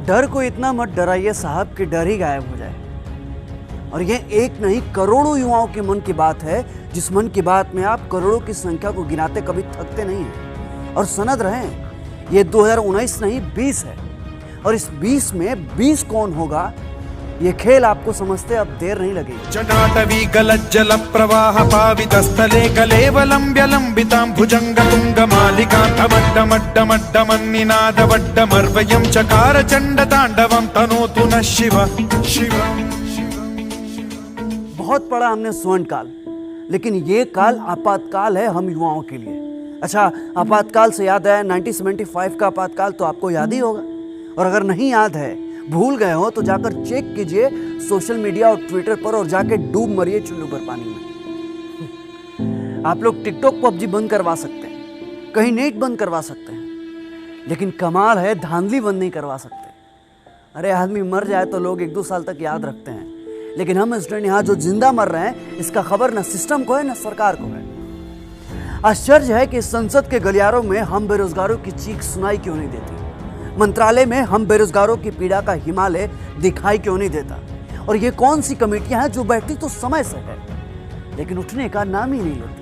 डर को इतना मत डराइए साहब कि डर ही गायब हो जाए। और ये एक नहीं करोड़ों युवाओं के मन की बात है, जिस मन की बात में आप करोड़ों की संख्या को गिनाते कभी थकते नहीं हैं। और सनद रहें, ये 2019 नहीं 20 है, और इस 20 में 20 कौन होगा ये खेल आपको समझते अब देर नहीं लगेगी। जटाटवी गलज्जल प्रवाह पावित स्थले कलेवलंब्य लंबितां भुजंग तुंग मालिकां तमड्डमड्डमड्डमन्निनाद वड्डमर्वयं चकार चंड तांडवं तनोतु नः शिव शिवम्। बहुत पढ़ा हमने स्वर्ण काल, लेकिन ये काल आपातकाल है हम युवाओं के लिए। अच्छा, आपातकाल से याद आया 1975 का आपातकाल तो आपको याद ही होगा, और अगर नहीं याद है, भूल गए हो तो जाकर चेक कीजिए सोशल मीडिया और ट्विटर पर, और जाके डूब मरिए चुल्लू भर पानी में। आप लोग टिकटॉक पबजी बंद करवा सकते हैं, कहीं नेट बंद करवा सकते हैं, लेकिन कमाल है धांधली बंद नहीं करवा सकते। अरे आदमी मर जाए तो लोग 1-2 साल तक याद रखते हैं, लेकिन हम स्टूडेंट यहाँ जो जिंदा मर रहे हैं इसका खबर न सिस्टम को है न सरकार को है। आश्चर्य है कि संसद के गलियारों में हम बेरोजगारों की चीख सुनाई क्यों नहीं देती, मंत्रालय में हम बेरोजगारों की पीड़ा का हिमालय दिखाई क्यों नहीं देता, और ये कौन सी कमेटियां हैं जो बैठती तो समय से है लेकिन उठने का नाम ही नहीं लेती।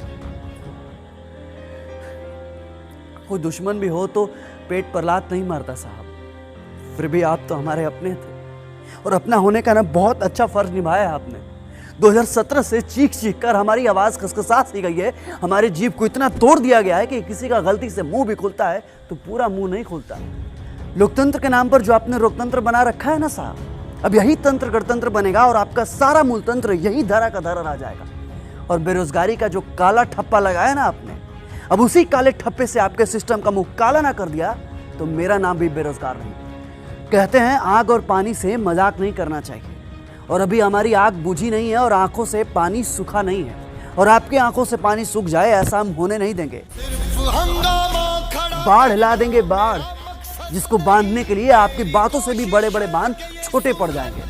कोई दुश्मन भी हो तो पेट पर लात नहीं मारता साहब, फिर भी आप तो हमारे अपने थे, और अपना होने का ना बहुत अच्छा फर्ज निभाया आपने। 2017 से चीख चीख कर हमारी आवाज खसखसा सी गई है, हमारे जीभ को इतना तोड़ दिया गया है कि किसी का गलती से मुंह भी खुलता है तो पूरा मुंह नहीं खुलता। लोकतंत्र के नाम पर जो आपने लोकतंत्र बना रखा है ना साहब, अब यही तंत्र गणतंत्र बनेगा और आपका सारा मूल तंत्र यही धरा का धरा रह जाएगा। और बेरोजगारी का जो काला ठप्पा लगाया ना आपने, अब उसी काले ठप्पे से आपके सिस्टम का मुंह काला ना कर दिया तो मेरा नाम भी बेरोजगार नहीं। कहते हैं आग और पानी से मजाक नहीं करना चाहिए, और अभी हमारी आग बुझी नहीं है और आंखों से पानी सूखा नहीं है, और आपकी आंखों से पानी सूख जाए ऐसा हम होने नहीं देंगे। बाढ़ ला देंगे, बाढ़ जिसको बांधने के लिए आपकी बातों से भी बड़े बड़े बांध छोटे पड़ जाएंगे।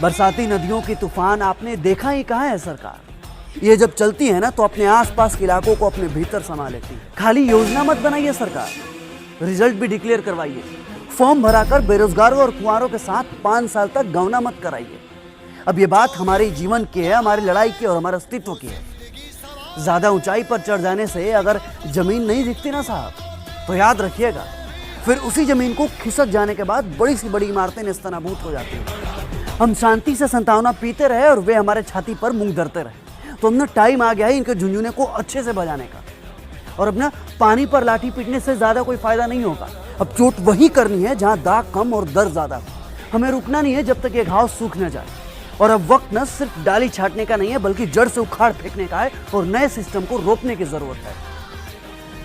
बरसाती नदियों की तूफान आपने देखा ही कहाँ है सरकार, ये जब चलती है ना तो अपने आसपास के इलाकों को अपने भीतर समा लेती है। खाली योजना मत बनाइए सरकार, रिजल्ट भी डिक्लेयर करवाइए। फॉर्म भराकर बेरोजगारों और कुंवारों के साथ 5 साल तक गौना मत कराइए। अब ये बात हमारे जीवन की है, हमारी लड़ाई की और हमारे अस्तित्व की है। ज्यादा ऊंचाई पर चढ़ जाने से अगर जमीन नहीं दिखती ना साहब, तो याद रखिएगा फिर उसी जमीन को खिसक जाने के बाद बड़ी सी बड़ी इमारतें नेस्तनाबूद हो जाती हैं। हम शांति से संतावना पीते रहे और वे हमारे छाती पर मुंह धरते रहे, तो अब टाइम आ गया है इनके झुंझुने को अच्छे से बजाने का। और अब पानी पर लाठी पीटने से ज्यादा कोई फायदा नहीं होगा। अब चोट वही करनी है जहां दाग कम और दर्द ज्यादा हो। हमें रुकना नहीं है जब तक ये घाव सूख न जाए। और अब वक्त न सिर्फ डाली छाटने का नहीं है, बल्कि जड़ से उखाड़ फेंकने का है और नए सिस्टम को रोकने की जरूरत है।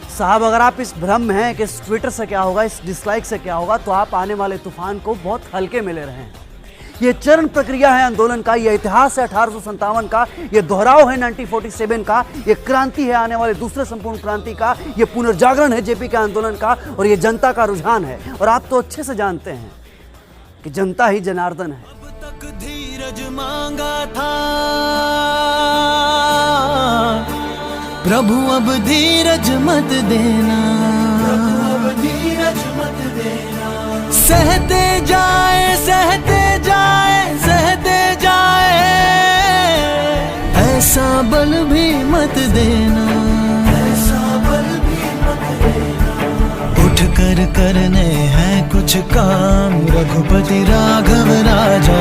साहब, अगर आप इस भ्रम में हैं कि इस ट्विटर से क्या होगा, इस डिसलाइक से क्या होगा, तो आप आने वाले तूफान को बहुत हल्के में ले रहे हैं। ये चरण प्रक्रिया है आंदोलन का, ये इतिहास है 1857 का, ये दोहराव है 1947 का, ये क्रांति है आने वाले दूसरे संपूर्ण क्रांति का, ये पुनर्जागरण है जेपी के आंदोलन का, और ये जनता का रुझान है। और आप तो अच्छे से जानते हैं कि जनता ही जनार्दन है। अब तक धीरज मांगा था प्रभु, अब धीरज मत देना, अब धीरज मत देना। सहते जाए सहते जाए सहते जाए, ऐसा बल भी मत देना, ऐसा बल भी मत देना। उठ कर करने हैं कुछ काम, रघुपति राघव राजा